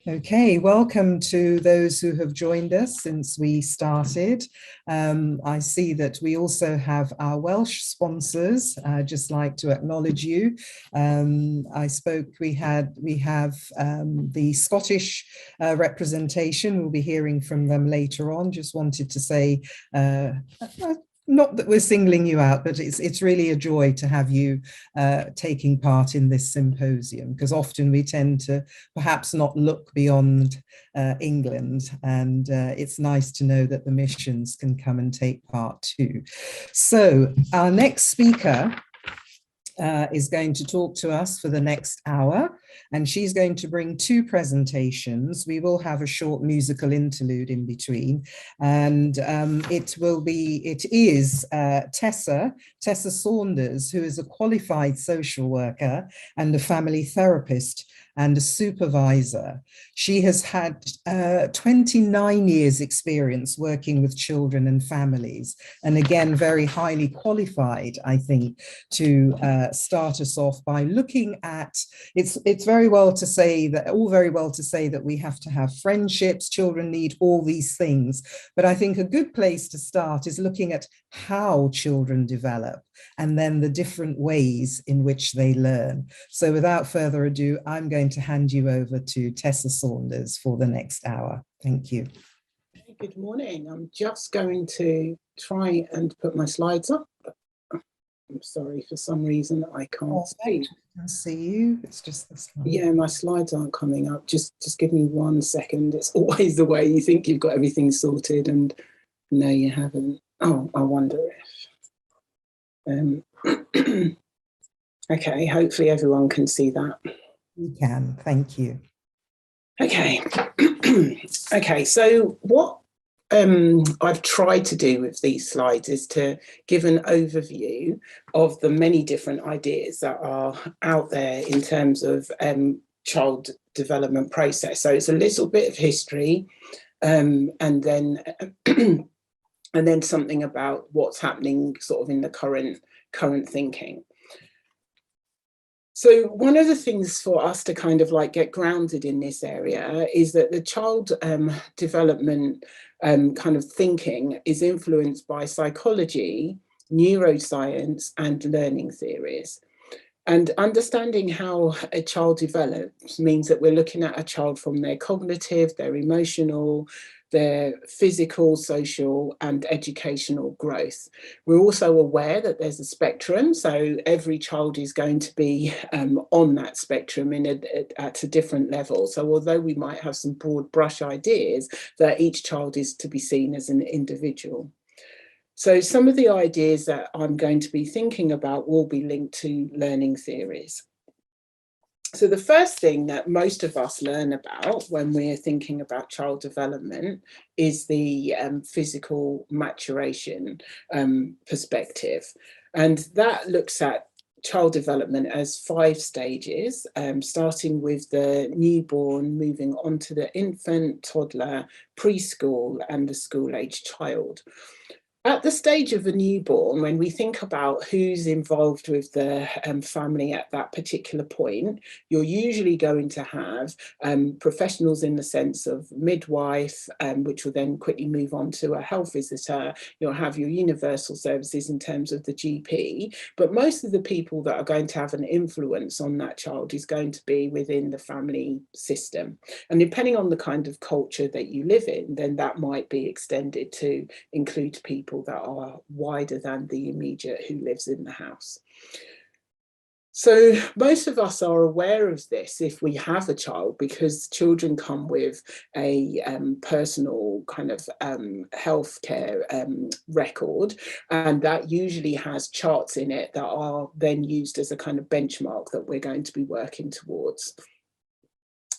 Okay, welcome to those who have joined us since we started. I see that we also have our Welsh sponsors. I'd just like to acknowledge you. We have the Scottish representation. We'll be hearing from them later on. Just wanted to say, not that we're singling you out, but it's really a joy to have you taking part in this symposium, because often we tend to perhaps not look beyond England, and it's nice to know that the missions can come and take part too. So our next speaker is going to talk to us for the next hour, and she's going to bring two presentations. We will have a short musical interlude in between, and it is Tessa Saunders, who is a qualified social worker and a family therapist and a supervisor. She has had 29 years experience working with children and families, and again, very highly qualified, I think, to start us off by looking at, it's very well to say that we have to have friendships, children need all these things, but I think a good place to start is looking at how children develop and then the different ways in which they learn. So without further ado, I'm going to hand you over to Tessa Saunders for the next hour. Thank you. Good morning. I'm just going to try and put my slides up. I'm sorry, for some reason I can't see. I can see you. It's just the slide. Yeah, my slides aren't coming up. Just give me 1 second. It's always the way. You think you've got everything sorted and no, you haven't. Oh, I wonder if. Okay, hopefully everyone can see that. You can, thank you. Okay. Okay, so what I've tried to do with these slides is to give an overview of the many different ideas that are out there in terms of child development process. So it's a little bit of history, and then and then something about what's happening sort of in the current thinking. So one of the things for us to kind of like get grounded in this area is that the child development kind of thinking is influenced by psychology, neuroscience, and learning theories. And understanding how a child develops means that we're looking at a child from their cognitive, their emotional, their physical, social, and educational growth. We're also aware that there's a spectrum, so every child is going to be on that spectrum at a different level. So although we might have some broad brush ideas, that each child is to be seen as an individual. So some of the ideas that I'm going to be thinking about will be linked to learning theories. So the first thing that most of us learn about when we're thinking about child development is the physical maturation perspective. And that looks at child development as 5 stages, starting with the newborn, moving on to the infant, toddler, preschool, and the school-age child. At the stage of a newborn, when we think about who's involved with the family at that particular point, you're usually going to have professionals in the sense of midwife, which will then quickly move on to a health visitor. You'll have your universal services in terms of the GP, but most of the people that are going to have an influence on that child is going to be within the family system. And depending on the kind of culture that you live in, then that might be extended to include people that are wider than the immediate who lives in the house. So most of us are aware of this if we have a child, because children come with a personal kind of healthcare record, and that usually has charts in it that are then used as a kind of benchmark that we're going to be working towards.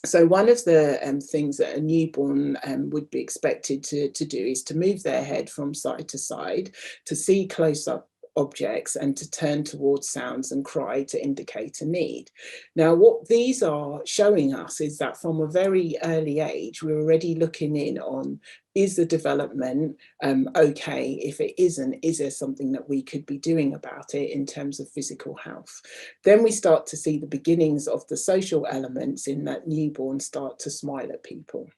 So one of the things that a newborn would be expected to do is to move their head from side to side, to see close up objects and to turn towards sounds and cry to indicate a need. Now, what these are showing us is that from a very early age, we're already looking in on, is the development okay? If it isn't, is there something that we could be doing about it in terms of physical health? Then we start to see the beginnings of the social elements in that newborns start to smile at people.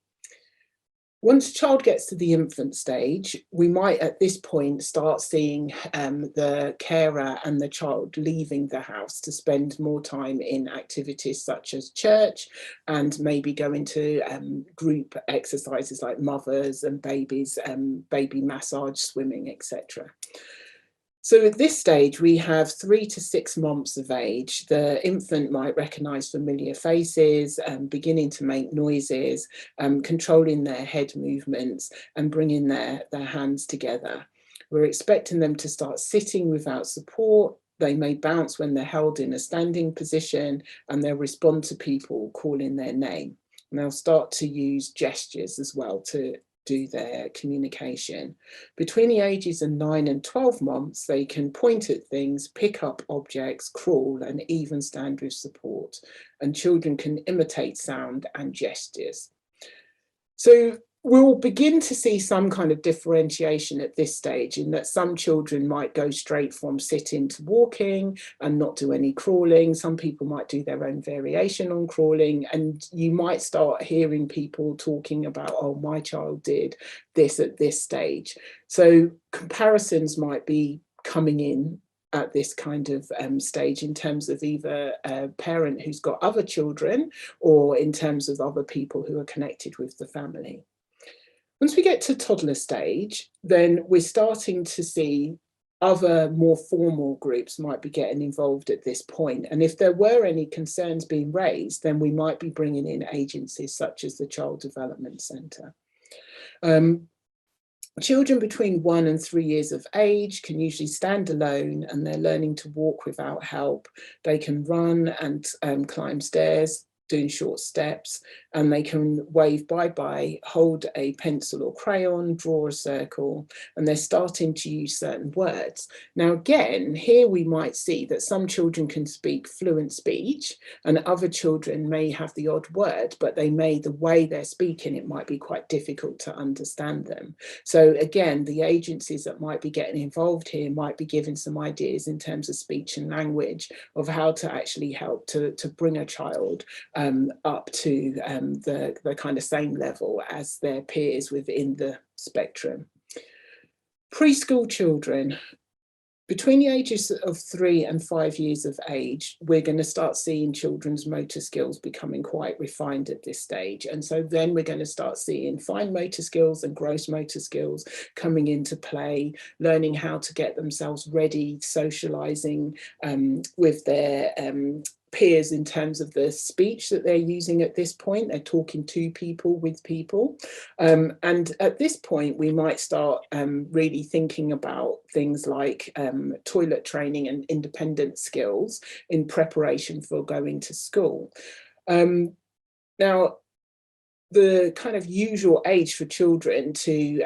Once a child gets to the infant stage, we might at this point start seeing the carer and the child leaving the house to spend more time in activities such as church, and maybe go into group exercises like mothers and babies, baby massage, swimming, etc. So at this stage, we have 3 to 6 months of age. The infant might recognise familiar faces, beginning to make noises, controlling their head movements and bringing their hands together. We're expecting them to start sitting without support. They may bounce when they're held in a standing position, and they'll respond to people calling their name. And they'll start to use gestures as well to do their communication. Between the ages of 9 and 12 months, they can point at things, pick up objects, crawl, and even stand with support. And children can imitate sound and gestures. So we'll begin to see some kind of differentiation at this stage, in that some children might go straight from sitting to walking and not do any crawling. Some people might do their own variation on crawling, and you might start hearing people talking about, oh, my child did this at this stage. So comparisons might be coming in at this kind of stage, in terms of either a parent who's got other children, or in terms of other people who are connected with the family. Once we get to toddler stage, then we're starting to see other more formal groups might be getting involved at this point. And if there were any concerns being raised, then we might be bringing in agencies such as the Child Development Centre. Children between 1 and 3 years of age can usually stand alone, and they're learning to walk without help. They can run and climb stairs, doing short steps, and they can wave bye-bye, hold a pencil or crayon, draw a circle, and they're starting to use certain words. Now, again, here we might see that some children can speak fluent speech, and other children may have the odd word, but the way they're speaking, it might be quite difficult to understand them. So again, the agencies that might be getting involved here might be giving some ideas in terms of speech and language, of how to actually help to bring a child up to the kind of same level as their peers within the spectrum. Preschool children. Between the ages of 3 and 5 years of age, we're going to start seeing children's motor skills becoming quite refined at this stage. And so then we're going to start seeing fine motor skills and gross motor skills coming into play, learning how to get themselves ready, socializing with their peers in terms of the speech that they're using at this point. They're talking to people, with people. And at this point, we might start really thinking about things like toilet training and independent skills in preparation for going to school. Now, the kind of usual age for children to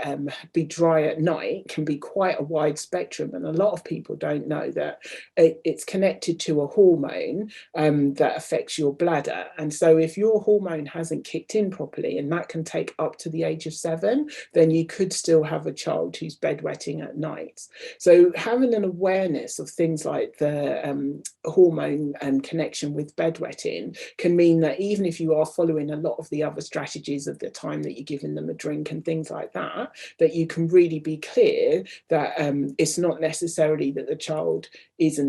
be dry at night can be quite a wide spectrum, and a lot of people don't know that it's connected to a hormone that affects your bladder. And so if your hormone hasn't kicked in properly, and that can take up to the age of 7, then you could still have a child who's bedwetting at night. So having an awareness of things like the hormone connection with bedwetting can mean that even if you are following a lot of the other strategies of the time that you're giving them a drink and things like that, that you can really be clear that it's not necessarily that the child is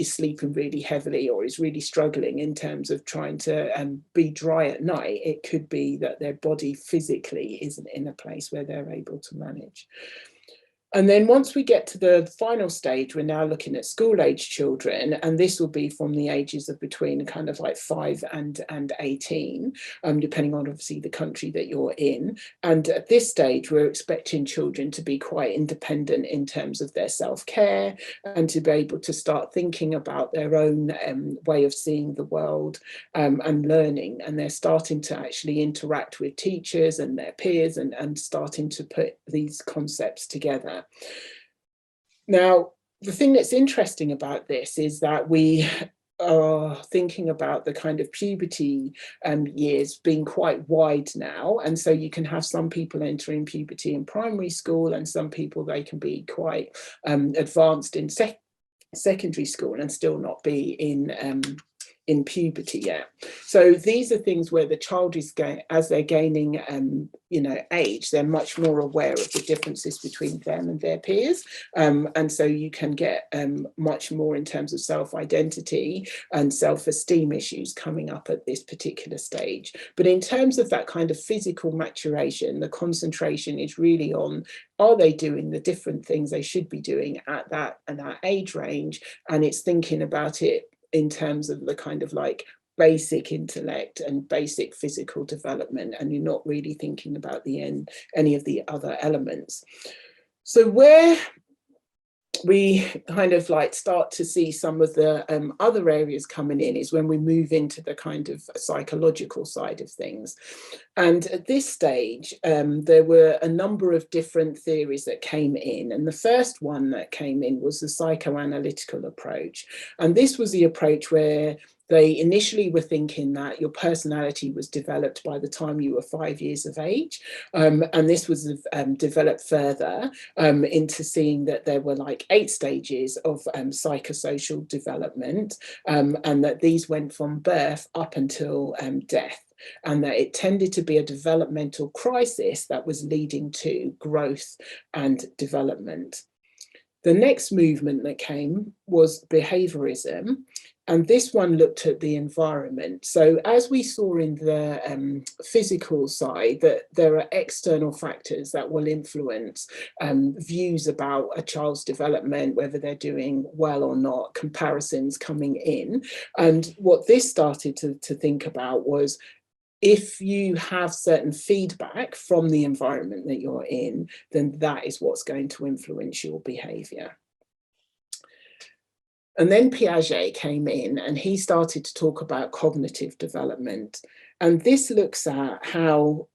sleeping really heavily or is really struggling in terms of trying to be dry at night. It could be that their body physically isn't in a place where they're able to manage. And then once we get to the final stage, we're now looking at school age children, and this will be from the ages of between kind of like 5 and 18, depending on obviously the country that you're in. And at this stage, we're expecting children to be quite independent in terms of their self-care, and to be able to start thinking about their own way of seeing the world and learning. And they're starting to actually interact with teachers and their peers, and starting to put these concepts together. Now, the thing that's interesting about this is that we are thinking about the kind of puberty years being quite wide now. And so you can have some people entering puberty in primary school, and some people, they can be quite advanced in secondary school and still not be in puberty yet. So these are things where the child is as they're gaining age, they're much more aware of the differences between them and their peers, and so you can get much more in terms of self-identity and self-esteem issues coming up at this particular stage. But in terms of that kind of physical maturation, the concentration is really on, are they doing the different things they should be doing at that age range? And it's thinking about it in terms of the kind of like basic intellect and basic physical development, and you're not really thinking about any of the other elements. So where we kind of like start to see some of the other areas coming in is when we move into the kind of psychological side of things. And at this stage, there were a number of different theories that came in. And the first one that came in was the psychoanalytical approach. And this was the approach where they initially were thinking that your personality was developed by the time you were 5 years of age. And this was developed further into seeing that there were like 8 stages of psychosocial development, and that these went from birth up until death, and that it tended to be a developmental crisis that was leading to growth and development. The next movement that came was behaviorism, and this one looked at the environment. So as we saw in the physical side, that there are external factors that will influence views about a child's development, whether they're doing well or not, comparisons coming in. And what this started to think about was, if you have certain feedback from the environment that you're in, then that is what's going to influence your behavior. And then Piaget came in and he started to talk about cognitive development. And this looks at how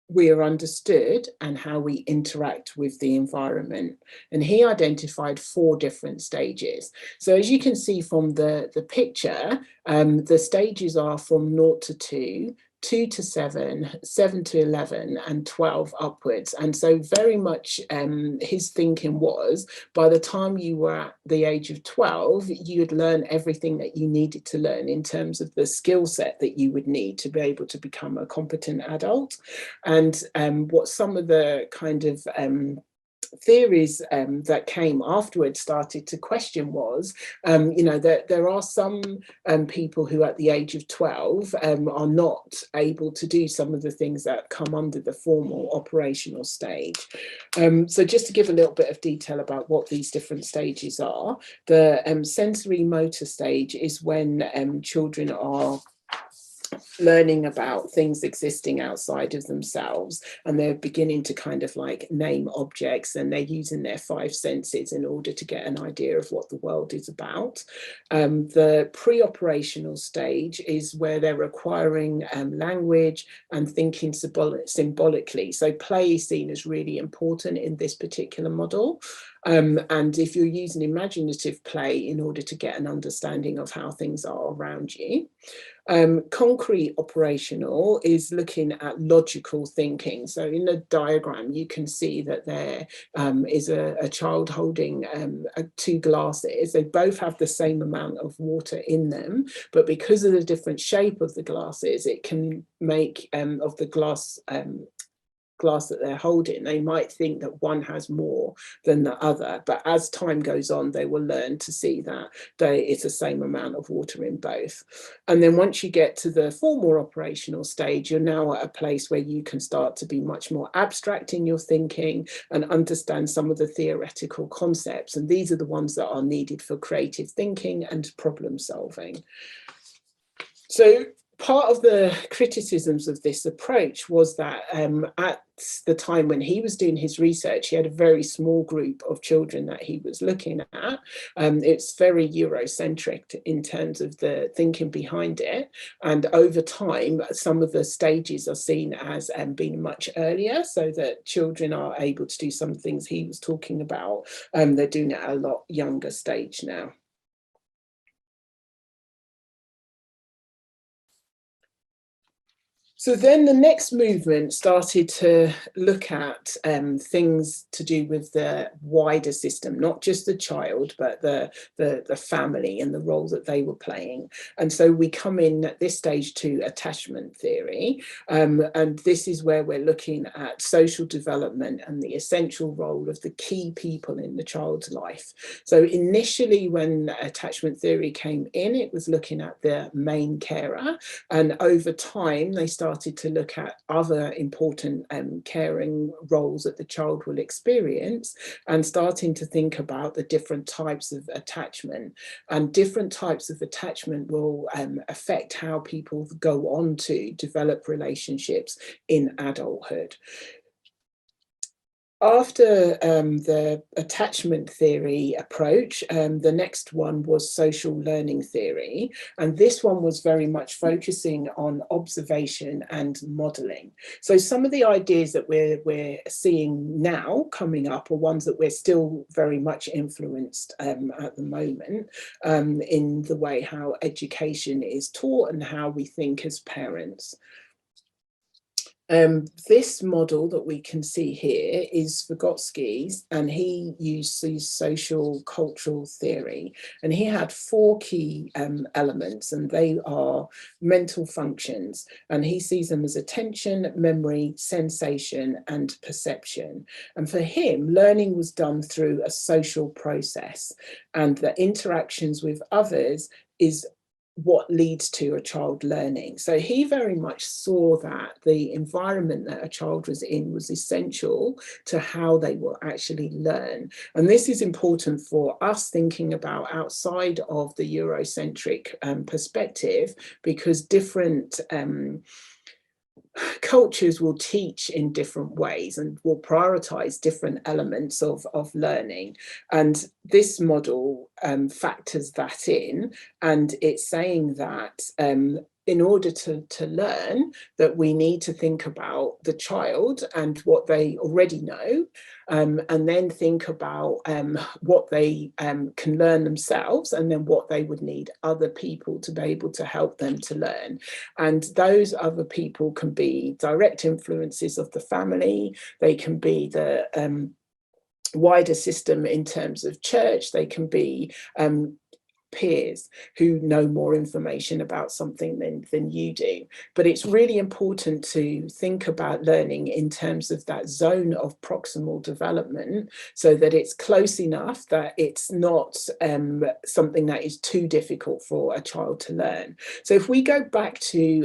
we are understood and how we interact with the environment. And he identified 4 different stages. So as you can see from the picture, the stages are from 0 to 2, 2 to 7, 7 to 11, and 12 upwards. And so very much his thinking was, by the time you were at the age of 12, you would learn everything that you needed to learn in terms of the skill set that you would need to be able to become a competent adult. And what some of the kind of theories that came afterwards started to question was, that there are some people who at the age of 12 are not able to do some of the things that come under the formal operational stage. So just to give a little bit of detail about what these different stages are, the sensory motor stage is when children are learning about things existing outside of themselves, and they're beginning to kind of like name objects, and they're using their 5 senses in order to get an idea of what the world is about. The pre-operational stage is where they're acquiring language and thinking symbolically. So play is seen as really important in this particular model. And if you're using imaginative play in order to get an understanding of how things are around you. Concrete operational is looking at logical thinking. So in the diagram, you can see that there is a child holding 2 glasses. They both have the same amount of water in them, but because of the different shape of the glasses, it can make of the glass that they're holding, they might think that one has more than the other, but as time goes on, they will learn to see that it's the same amount of water in both. And then once you get to the formal operational stage, you're now at a place where you can start to be much more abstract in your thinking and understand some of the theoretical concepts, and these are the ones that are needed for creative thinking and problem solving. So part of the criticisms of this approach was that at the time when he was doing his research, he had a very small group of children that he was looking at. It's very Eurocentric in terms of the thinking behind it. And over time, some of the stages are seen as being much earlier, so that children are able to do some things he was talking about. They're doing it at a lot younger stage now. So then the next movement started to look at things to do with the wider system, not just the child, but the family and the role that they were playing. And so we come in at this stage to attachment theory. And this is where we're looking at social development and the essential role of the key people in the child's life. So initially, when attachment theory came in, it was looking at the main carer. And over time, they started to look at other important caring roles that the child will experience, and starting to think about the different types of attachment. And different types of attachment will affect how people go on to develop relationships in adulthood. After the attachment theory approach, the next one was social learning theory. And this one was very much focusing on observation and modeling. So some of the ideas that we're seeing now coming up are ones that we're still very much influenced at the moment in the way how education is taught and how we think as parents. This model that we can see here is Vygotsky's, and he uses social cultural theory. And he had four key elements, and they are mental functions. And he sees them as attention, memory, sensation, and perception. And for him, learning was done through a social process, and the interactions with others is what leads to a child learning. So he very much saw that the environment that a child was in was essential to how they will actually learn. And this is important for us thinking about outside of the Eurocentric perspective, because different cultures will teach in different ways and will prioritize different elements of learning. And this model factors that in, and it's saying that in order to learn, that we need to think about the child and what they already know, and then think about what they can learn themselves, and then what they would need other people to be able to help them to learn. And those other people can be direct influences of the family, they can be the wider system in terms of church, they can be peers who know more information about something than you do. But it's really important to think about learning in terms of that zone of proximal development, so that it's close enough that it's not something that is too difficult for a child to learn. So if we go back to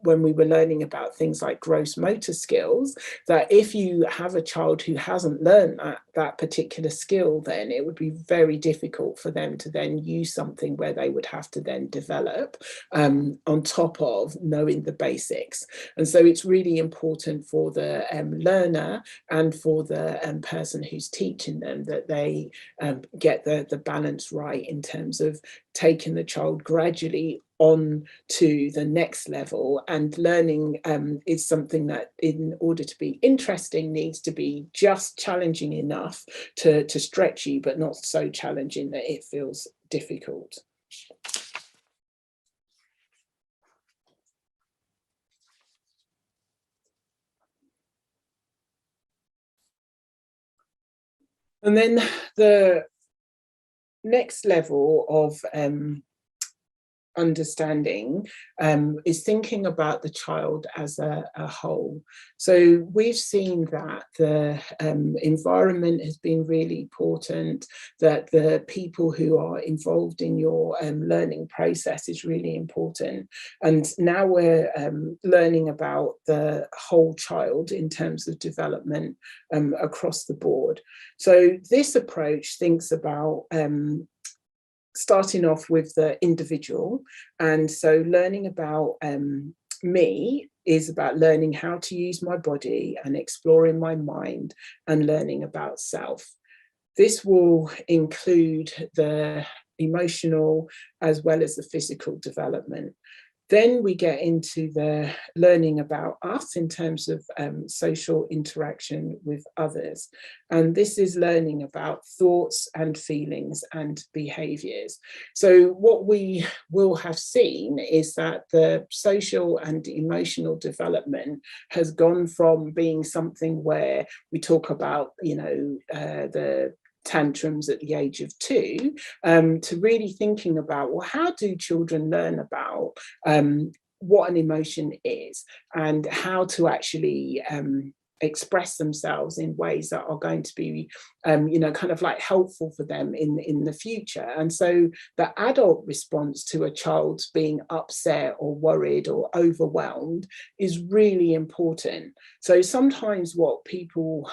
when we were learning about things like gross motor skills, that if you have a child who hasn't learned that particular skill, then it would be very difficult for them to then use something where they would have to then develop on top of knowing the basics. And so it's really important for the learner and for the person who's teaching them that they get the balance right in terms of taking the child gradually on to the next level. And learning is something that, in order to be interesting, needs to be just challenging enough to stretch you, but not so challenging that it feels difficult. And then the next level of understanding is thinking about the child as a whole. So we've seen that the environment has been really important, that the people who are involved in your learning process is really important. And now we're learning about the whole child in terms of development across the board. So this approach thinks about starting off with the individual. And so learning about me is about learning how to use my body and exploring my mind and learning about self. This will include the emotional as well as the physical development. Then we get into the learning about us in terms of social interaction with others. And this is learning about thoughts and feelings and behaviors. So what we will have seen is that the social and emotional development has gone from being something where we talk about, the tantrums at the age of 2, to really thinking about, well, how do children learn about what an emotion is and how to actually express themselves in ways that are going to be, kind of like helpful for them in the future. And so the adult response to a child being upset or worried or overwhelmed is really important. So sometimes what people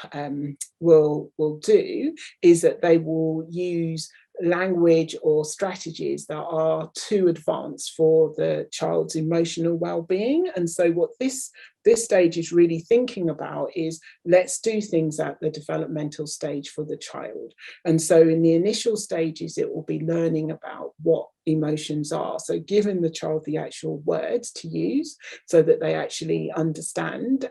will do is that they will use language or strategies that are too advanced for the child's emotional well-being. And so what this stage is really thinking about is, let's do things at the developmental stage for the child. And so in the initial stages, it will be learning about what emotions are. So giving the child the actual words to use so that they actually understand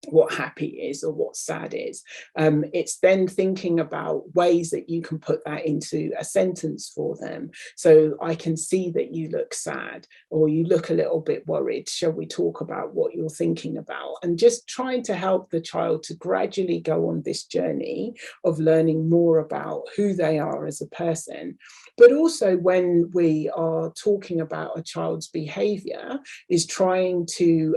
what happy is or what sad is. It's then thinking about ways that you can put that into a sentence for them. So I can see that you look sad or you look a little bit worried. Shall we talk about what you're thinking about? And just trying to help the child to gradually go on this journey of learning more about who they are as a person. But also when we are talking about a child's behavior, is trying to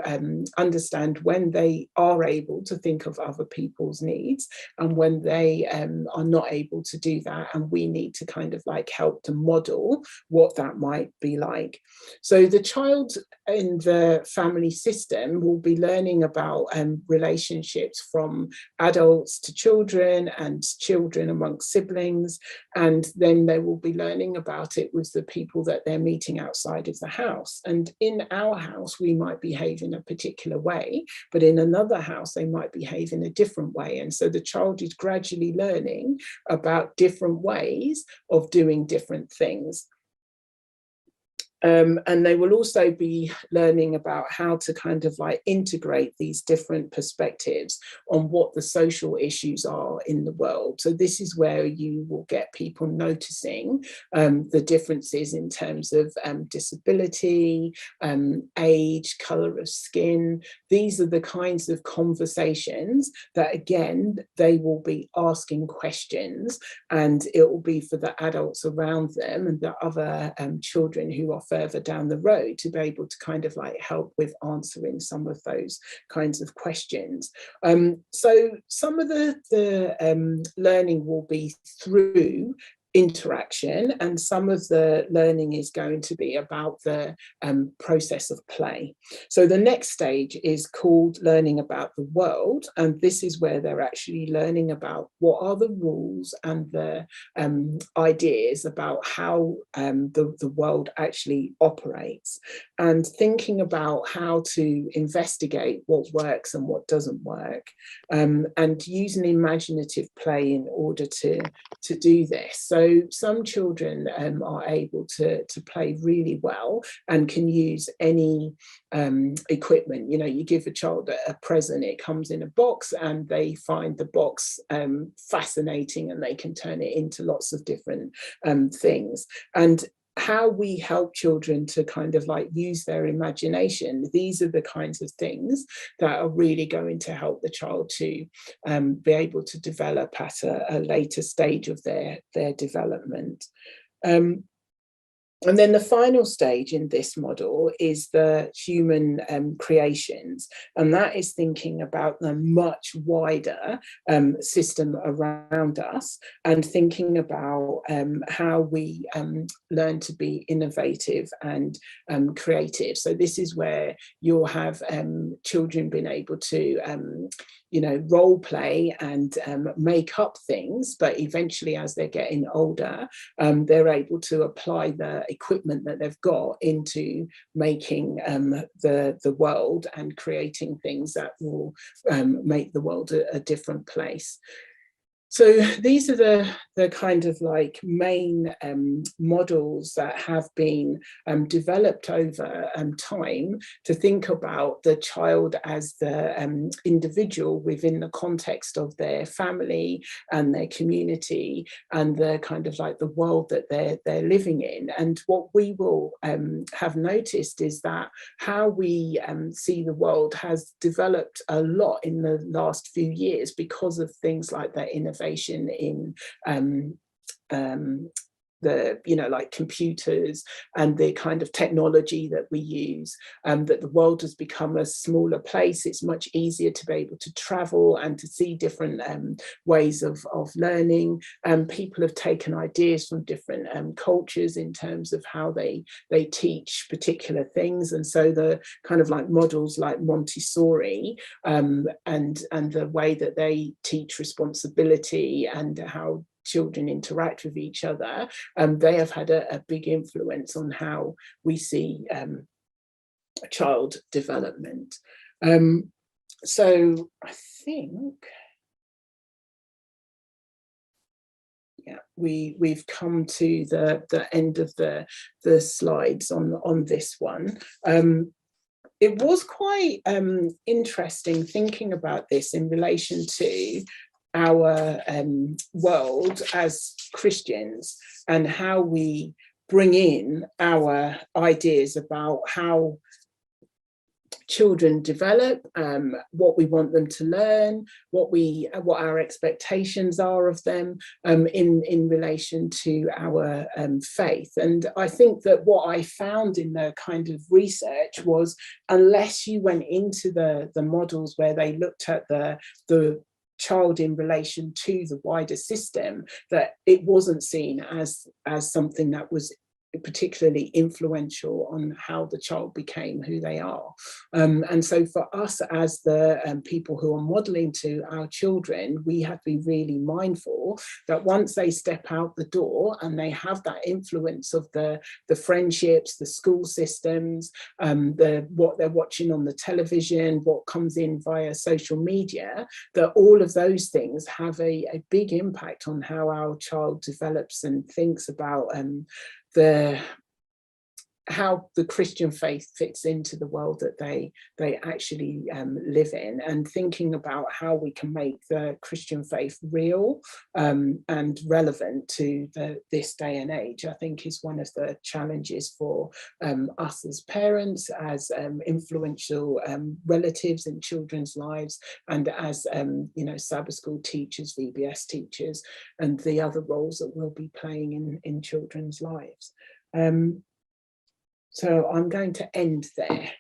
understand when they are able to think of other people's needs and when they are not able to do that, and we need to kind of like help to model what that might be like. So the child in the family system will be learning about relationships from adults to children and children amongst siblings, and then they will be learning about it with the people that they're meeting outside of the house. And in our house we might behave in a particular way, but in another house they might behave in a different way. And so the child is gradually learning about different ways of doing different things. And they will also be learning about how to kind of like integrate these different perspectives on what the social issues are in the world. So this is where you will get people noticing the differences in terms of disability, age, colour of skin. These are the kinds of conversations that, again, they will be asking questions, and it will be for the adults around them and the other children who are further down the road to be able to kind of like help with answering some of those kinds of questions. So some of the learning will be through interaction, and some of the learning is going to be about the process of play. So the next stage is called learning about the world, and this is where they're actually learning about what are the rules and the ideas about how the world actually operates, and thinking about how to investigate what works and what doesn't work, and using imaginative play in order to do this. So some children are able to play really well and can use any equipment. You know, you give a child a present, it comes in a box, and they find the box fascinating, and they can turn it into lots of different things. And how we help children to kind of like use their imagination, these are the kinds of things that are really going to help the child to be able to develop at a later stage of their development. And then the final stage in this model is the human creations, and that is thinking about the much wider system around us, and thinking about how we learn to be innovative and creative. So this is where you'll have children being able to role play and make up things, but eventually as they're getting older, they're able to apply the equipment that they've got into making the world and creating things that will make the world a different place. So these are the kind of like main models that have been developed over time to think about the child as the individual within the context of their family and their community and the kind of like the world that they're living in. And what we will have noticed is that how we see the world has developed a lot in the last few years because of things like that innovation in the like computers and the kind of technology that we use, that the world has become a smaller place. It's much easier to be able to travel and to see different ways of learning. People have taken ideas from different cultures in terms of how they teach particular things, and so the kind of like models like Montessori and the way that they teach responsibility and how children interact with each other, they have had a big influence on how we see child development. So I think, yeah, we've come to the end of the slides on this one. It was quite interesting thinking about this in relation to our world as Christians and how we bring in our ideas about how children develop, what we want them to learn, what our expectations are of them in relation to our faith. And I think that what I found in the kind of research was, unless you went into the models where they looked at the child in relation to the wider system, that it wasn't seen as something that was particularly influential on how the child became who they are. And so for us as the people who are modeling to our children, we have to be really mindful that once they step out the door and they have that influence of the friendships, the school systems, what they're watching on the television, what comes in via social media, that all of those things have a big impact on how our child develops and thinks about how the Christian faith fits into the world that they actually live in, and thinking about how we can make the Christian faith real and relevant to this day and age, I think is one of the challenges for us as parents, as influential relatives in children's lives, and as Sabbath school teachers, VBS teachers, and the other roles that we'll be playing in children's lives. So I'm going to end there.